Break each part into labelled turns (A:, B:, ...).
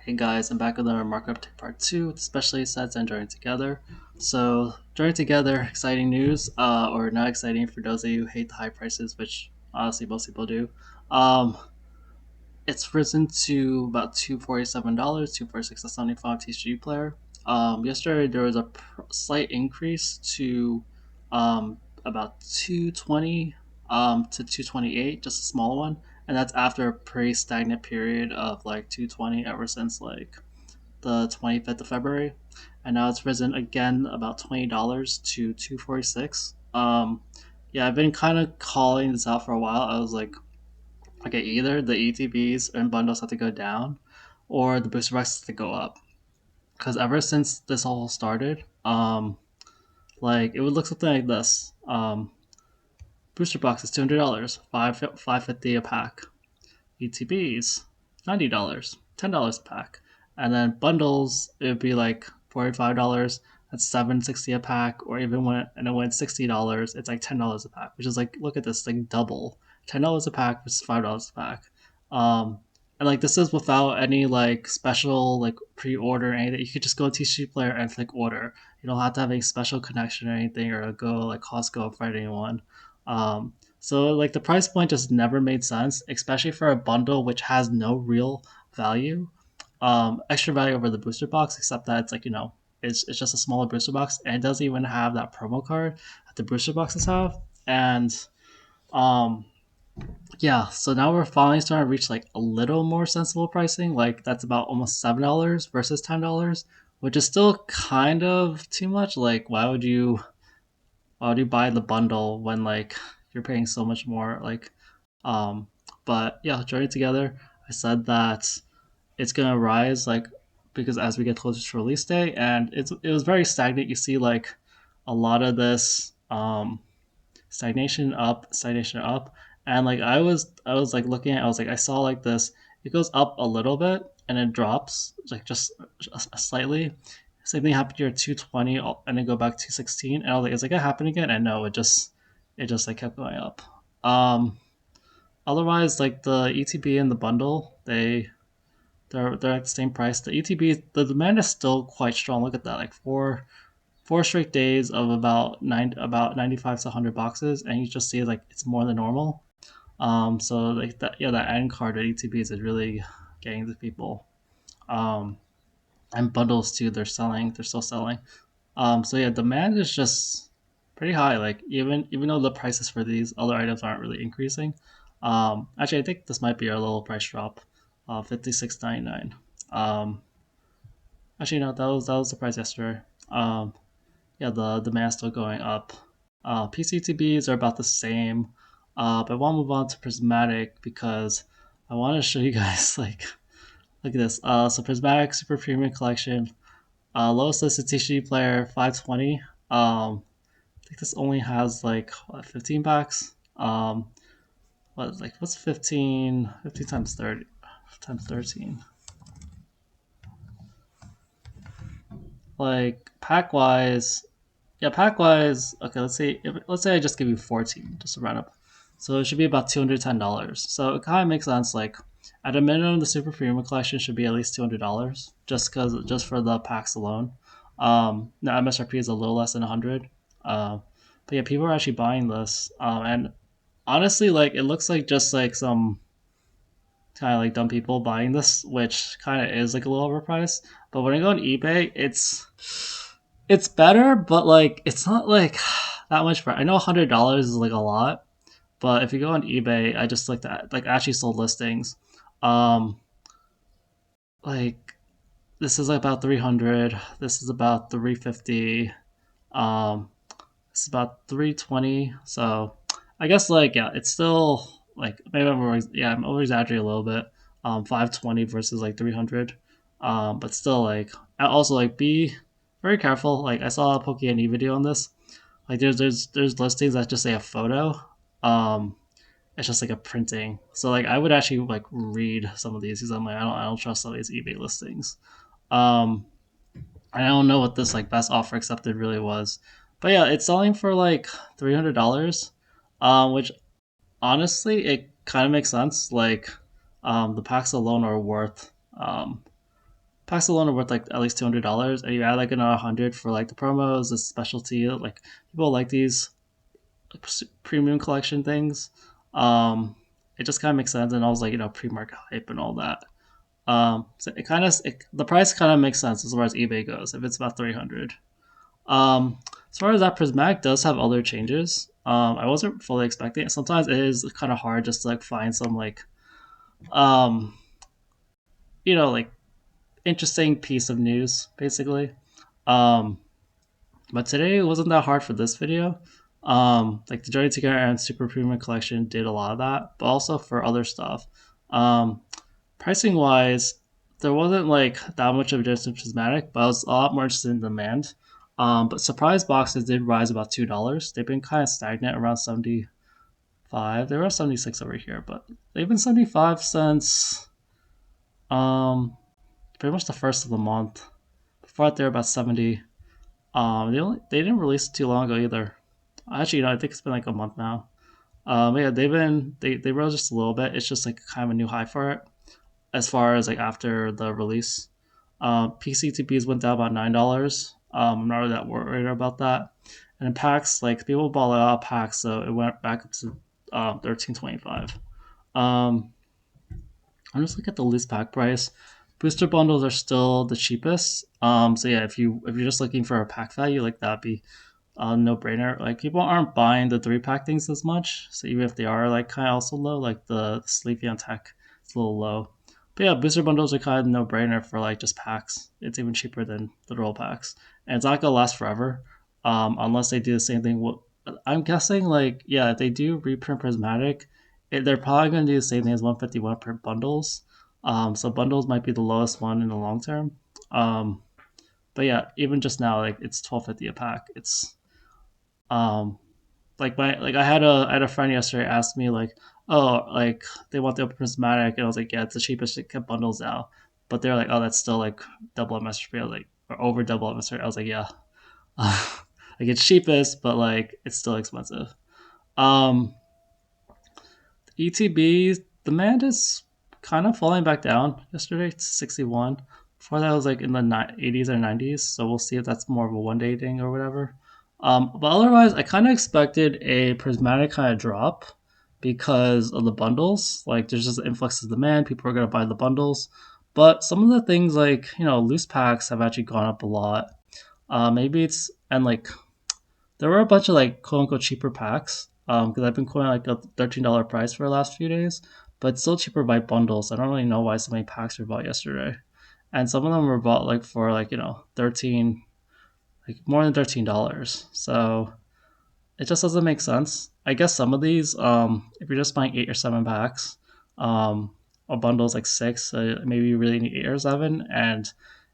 A: Hey guys, I'm back with another markup to part two, especially sets and joining together. So joining together, exciting news, or not exciting for those of you who hate the high prices, which honestly most people do. Um, it's risen to about $247, 246.75 TCG player. Yesterday there was a slight increase to about 220 to 228, just a small one, and that's after a pretty stagnant period of like 220 ever since like the 25th of February, and now it's risen again about $20 to 246. Yeah, I've been kind of calling this out for a while. I was like, okay, either the ETBs and bundles have to go down, or the booster box has to go up. Because ever since this all started, like it would look something like this. Booster box is $200, 550 a pack. ETBs, $90, $10 a pack. And then bundles, it would be like $45. That's $7.60 a pack, or even when it went $60, it's like $10 a pack, which is like look at this, like double. $10 a pack versus $5 a pack. Um, and like this is without any like special like pre-order or anything. You could just go to TCG Player and click order. You don't have to have a special connection or anything, or go like Costco for anyone. So like the price point just never made sense, especially for a bundle which has no real value, extra value over the booster box, except that it's like it's just a smaller booster box, and it doesn't even have that promo card that the booster boxes have. And um, yeah, so now we're finally starting to reach like a little more sensible pricing. Like that's about almost $7 versus $10, which is still kind of too much. Like why would you buy the bundle when like you're paying so much more? Um, but yeah, joining together, I said that it's gonna rise like because as we get closer to release day, and it was very stagnant. You see like a lot of this stagnation up, and like I was like looking at, I was like I saw like this. It goes up a little bit and it drops like just slightly. Same thing happened here at 220 and then go back to 216, and I was like, is it gonna happen again? And no, it just like kept going up. Um, Otherwise, like the ETB and the bundle, they're at the same price. The ETB, the demand is still quite strong. Look at that, like four straight days of about 95 to 100 boxes, and you just see like it's more than normal. So like that end card at ETBs is really getting to people. Um, and bundles too, they're still selling. So yeah, demand is just pretty high. Like even though the prices for these other items aren't really increasing. Actually, I think this might be our little price drop, 56.99. Actually, no, that was the price yesterday. Yeah, the demand's still going up. PCTBs are about the same. But I want to move on to Prismatic because I want to show you guys like look at this. So Prismatic Super Premium Collection, lowest listed TCG player 520. I think this only has like what, 15 packs. What's 15? 15 times 30 times 13. Like pack wise, yeah, pack wise. Okay, let's say I just give you 14, just to round up. So it should be about $210. So it kind of makes sense. Like at a minimum, the Super Premium Collection should be at least $200, just for the packs alone. Now MSRP is a little less than 100. But yeah, people are actually buying this. And honestly, like it looks like just like some kind of like dumb people buying this, which kind of is like a little overpriced. But when I go on eBay, it's better, but like it's not like that much. I know $100 is like a lot, but if you go on eBay, I just looked at like actually sold listings. Um, like this is about 300. This is about 350. Um, it's about 320. So I guess like yeah, it's still like maybe I'm over exaggerating a little bit. 520 versus like 300. But still like I also like be very careful. Like I saw a Pokemon video on this. Like there's listings that just say a photo. Um, it's just like a printing. So like I would actually like read some of these because I'm like I don't trust some of these eBay listings. Um, I don't know what this like best offer accepted really was, but yeah, it's selling for like $300, which honestly it kind of makes sense. Like, the packs alone are worth Packs alone are worth like at least $200, and you add like another 100 for like the promos, the specialty. Like people like these premium collection things. Um, it just kind of makes sense, and I was like pre-market hype and all that. So the price kind of makes sense as far as eBay goes if it's about 300. As far as that, Prismatic does have other changes. I wasn't fully expecting it. Sometimes it is kind of hard just to like find some um, like interesting piece of news, basically. Um, but today it wasn't that hard for this video. Like the Journey Together and Super Premium Collection did a lot of that, but also for other stuff. Um, Pricing wise, there wasn't like that much of a difference in Prismatic, but I was a lot more interested in demand. But surprise boxes did rise about $2. They've been kind of stagnant around 75. They were 76 over here, but they've been 75 since um pretty much the first of the month. Before that, they were about 70. They didn't release it too long ago either. Actually, I think it's been like a month now. Yeah, they rose just a little bit. It's just like kind of a new high for it as far as like after the release. PCTPs went down about $9. I'm not really that worried about that. And in packs, like people bought a lot of packs, so it went back up to 13.25. I'm just looking at the loose pack price. Booster bundles are still the cheapest. So yeah, if you're just looking for a pack value, like that'd be no brainer. Like people aren't buying the 3-pack things as much, so even if they are like kind of also low, like the Sleepy on Tech, it's a little low. But yeah, booster bundles are kind of no brainer for like just packs. It's even cheaper than the roll packs, and it's not gonna last forever, unless they do the same thing. I'm guessing like yeah, if they do reprint Prismatic, they're probably gonna do the same thing as 151 print bundles. So bundles might be the lowest one in the long term. Um, but yeah, even just now, like it's 12.50 a pack. It's um I had a friend yesterday ask me like, oh, like they want the open prismatic, and I was like, yeah, it's the cheapest to get bundles now. But they're like, oh, that's still like double MSRP. I was like, or over double MSRP. I was like, yeah, like it's cheapest, but like it's still expensive. Um, ETB demand is kind of falling back down. Yesterday, it's 61. Before that, was like in the 80s or 90s. So we'll see if that's more of a 1 day thing or whatever. But otherwise, I kind of expected a prismatic kind of drop because of the bundles. Like, there's just an influx of demand. People are going to buy the bundles. But some of the things, like, loose packs have actually gone up a lot. Maybe it's, and like, there were a bunch of like quote unquote cheaper packs because I've been quoting like a $13 price for the last few days, but it's still cheaper by bundles. I don't really know why so many packs were bought yesterday, and some of them were bought like for like 13, like more than $13. So it just doesn't make sense. I guess some of these, if you're just buying 8 or 7 packs, a bundle's like six, so maybe you really need 8 or 7, and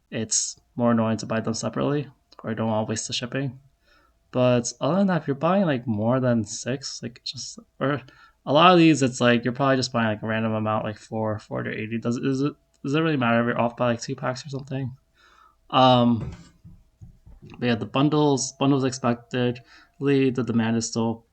A: it's more annoying to buy them separately, or I don't want to waste the shipping. But other than that, if you're buying like more than six, like just or a lot of these, it's like you're probably just buying like a random amount, like four to 80. Does it really matter if you're off by like 2 packs or something? Um, but yeah, the bundles expected. The demand is still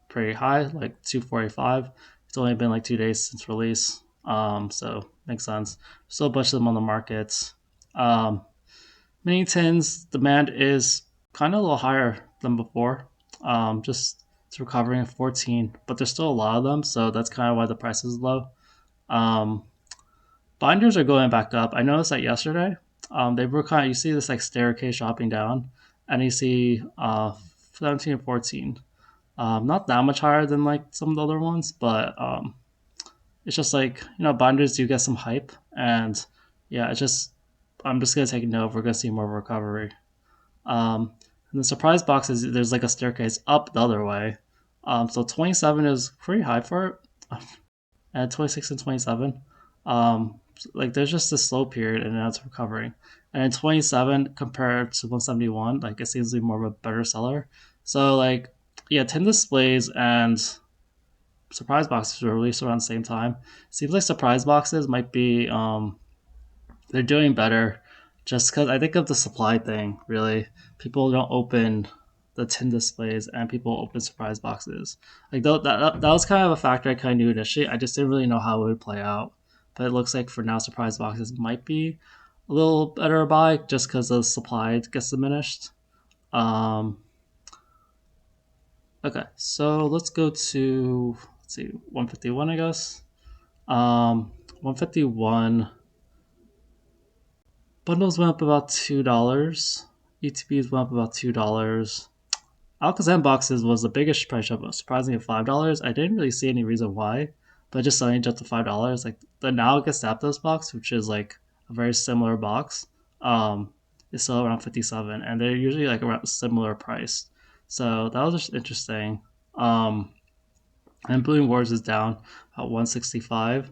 A: pretty high, like 245. It's only been like 2 days since release. So makes sense. Still a bunch of them on the market. Um, Mini tins demand is kind of a little higher than before. Just it's recovering at 14, but there's still a lot of them, so that's kind of why the price is low. Um, Binders are going back up. I noticed that yesterday. They were kind of, you see this like staircase dropping down, and you see 17 and 14. Not that much higher than like some of the other ones, but it's just like binders do get some hype, and yeah, it's just I'm just gonna take a note. We're gonna see more recovery. And the surprise box is there's like a staircase up the other way. So 27 is pretty high for it, and 26 and 27. Like there's just a slow period and now it's recovering. And in 27 compared to 171, like it seems to be more of a better seller. So like yeah, 10 displays and surprise boxes were released around the same time. Seems like surprise boxes might be they're doing better just because I think of the supply thing, really. People don't open the tin displays and people open surprise boxes. Like that was kind of a factor I kind of knew initially. I just didn't really know how it would play out. But it looks like for now, surprise boxes might be a little better buy just because the supply gets diminished. Um, okay, so let's go to, let's see, 151, I guess. 151 bundles went up about $2. ETBs went up about $2. Alakazam boxes was the biggest price jump, surprisingly at $5. I didn't really see any reason why, but just suddenly jumped to $5. Like the Analogous Zapdos box, which is like a very similar box, is still around 57, and they're usually like around similar price. So that was just interesting. Um, and Bloom Wars is down at 165.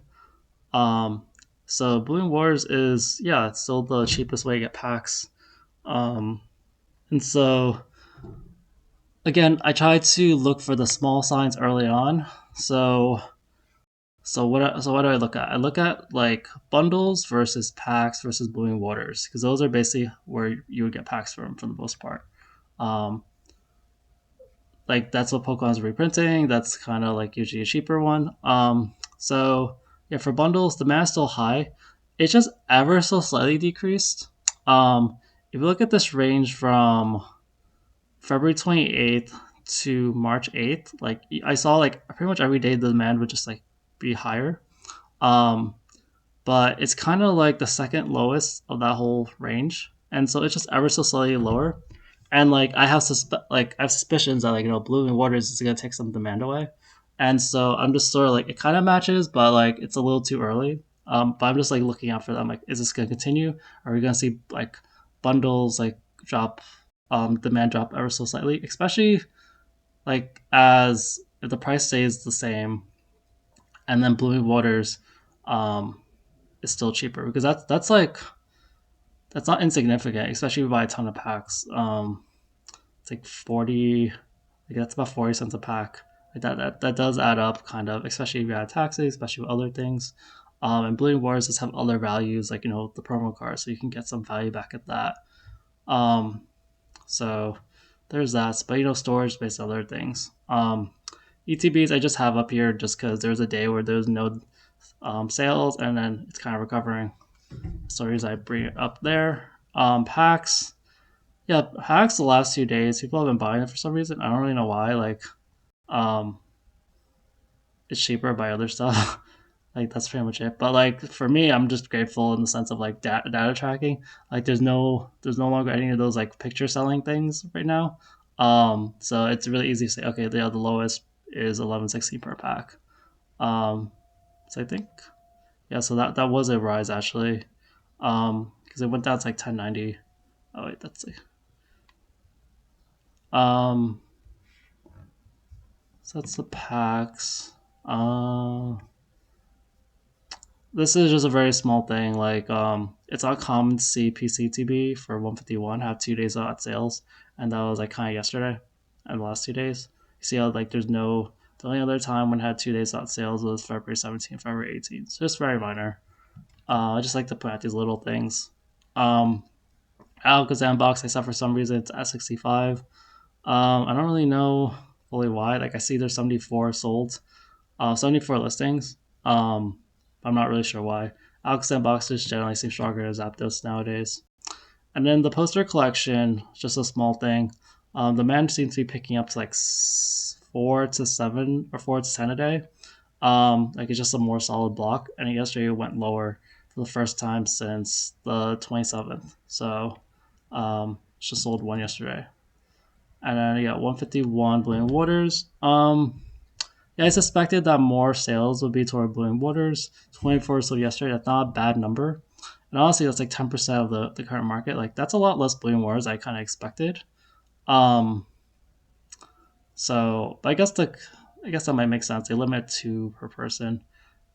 A: Um, so Bloom Wars is, yeah, it's still the cheapest way to get packs. Um, and so again, I try to look for the small signs early on. So what do I look at? I look at like bundles versus packs versus Blooming Waters because those are basically where you would get packs from for the most part. Um, like that's what Pokemon's reprinting. That's kind of like usually a cheaper one. So yeah, for bundles, the is still high. It's just ever so slightly decreased. If you look at this range from February 28th to March 8th, like I saw like pretty much every day the demand would just like be higher. Um, but it's kind of like the second lowest of that whole range, and so it's just ever so slightly lower. And like I have suspicions that like Blooming Waters is gonna take some demand away, and so I'm just sort of like it kind of matches, but like it's a little too early. But I'm just like looking out for them. Like, is this gonna continue? Are we gonna see like bundles like drop, demand drop ever so slightly, especially like as if the price stays the same, and then Blooming Waters, um, is still cheaper because that's not insignificant, especially if you buy a ton of packs. It's like 40, like that's about 40 cents a pack. Like that does add up kind of, especially if you add taxes, especially with other things. And Bleeding Wars does have other values like the promo card, so you can get some value back at that. Um, so there's that, but storage based other things. ETBs I just have up here just because there's a day where there's no sales, and then it's kind of recovering. Stories I bring it up there. Packs. Yeah, packs the last 2 days. People have been buying it for some reason. I don't really know why. Like, um, it's cheaper by other stuff. Like that's pretty much it. But like for me, I'm just grateful in the sense of like data tracking. Like there's no longer any of those like picture selling things right now. So it's really easy to say okay, the lowest is 11.60 per pack. So I think yeah, so that was a rise actually. Because it went down to like 1090. Oh wait, that's like um, so that's the packs. Uh, this is just a very small thing. Like it's not common to see PCTB for 151 have 2 days out sales, and that was like kind of yesterday, and the last 2 days. You see how like there's no the only other time when it had 2 days out sales was February 17th, February 18th. So just very minor. I just like to point out these little things. Um, Alakazam box I saw for some reason it's at 65. I don't really know fully why. Like I see there's 74 sold, 74 listings. I'm not really sure why. Alakazam boxes generally seem stronger as Zapdos nowadays. And then the poster collection, just a small thing. The man seems to be picking up to like 4 to 7 or 4 to 10 a day. Like it's just a more solid block. And yesterday it went lower for the first time since the 27th. So it's just sold one yesterday. And then you got 151 Blooming Waters. Yeah, I suspected that more sales would be toward Blooming Waters. 24 sold yesterday. That's not a bad number. And honestly, that's like 10% of the current market. Like that's a lot less Blooming Waters I kind of expected. Um, so but I guess that might make sense. They limit 2 per person,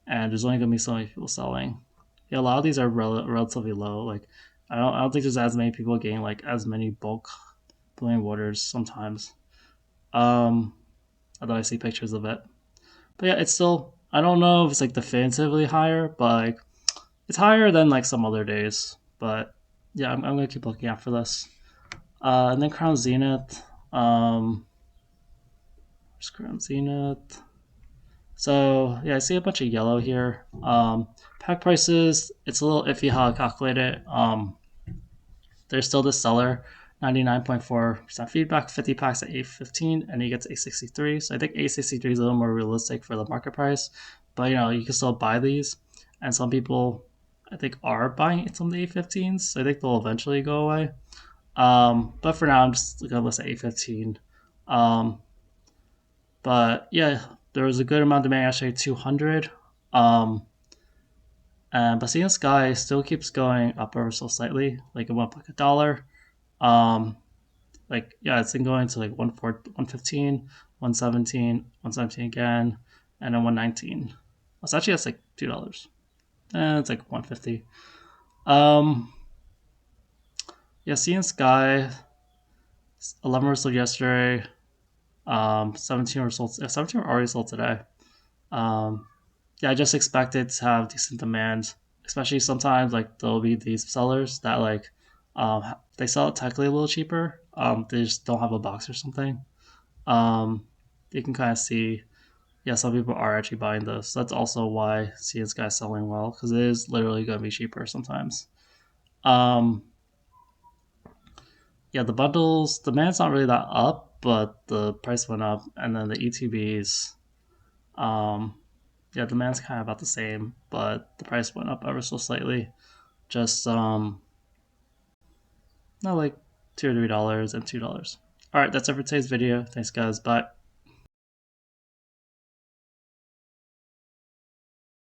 A: and there's only gonna be so many people selling. Yeah, a lot of these are relatively low. Like I don't think there's as many people getting like as many bulk Blooming Waters sometimes. Um, although I see pictures of it. But yeah, it's still I don't know if it's like definitively higher, but like it's higher than like some other days. But yeah, I'm gonna keep looking out for this. And then Crown Zenith. Where's Crown Zenith? So yeah, I see a bunch of yellow here. Pack prices, it's a little iffy how I calculate it. There's still this seller, 99.4% feedback, 50 packs at 815, and he gets 863. So I think 863 is a little more realistic for the market price. But you can still buy these, and some people I think are buying some of the 815s. So I think they'll eventually go away. But for now, I'm just gonna list at 815. Um, but yeah, there was a good amount of demand, actually 200. Um, but seeing Sky still keeps going up ever so slightly, like it went up like a dollar. Um, like yeah, it's been going to like 115, 117, 117 again, and then 119. It's actually that's like $2. And it's like 150. Um, yeah, seeing Sky, 11 were sold yesterday. 17 were sold. 17 were already sold today. Um, yeah, I just expect it to have decent demand, especially sometimes like there'll be these sellers that like they sell it technically a little cheaper. They just don't have a box or something. Um, you can kind of see, yeah, some people are actually buying this. So that's also why CS Guy's selling well because it is literally going to be cheaper sometimes. Um, yeah, the bundles, demand's not really that up, but the price went up, and then the ETBs, um, yeah, demand's kind of about the same, but the price went up ever so slightly. Just not like $2 or $3 and $2. All right, that's it for today's video. Thanks, guys. Bye.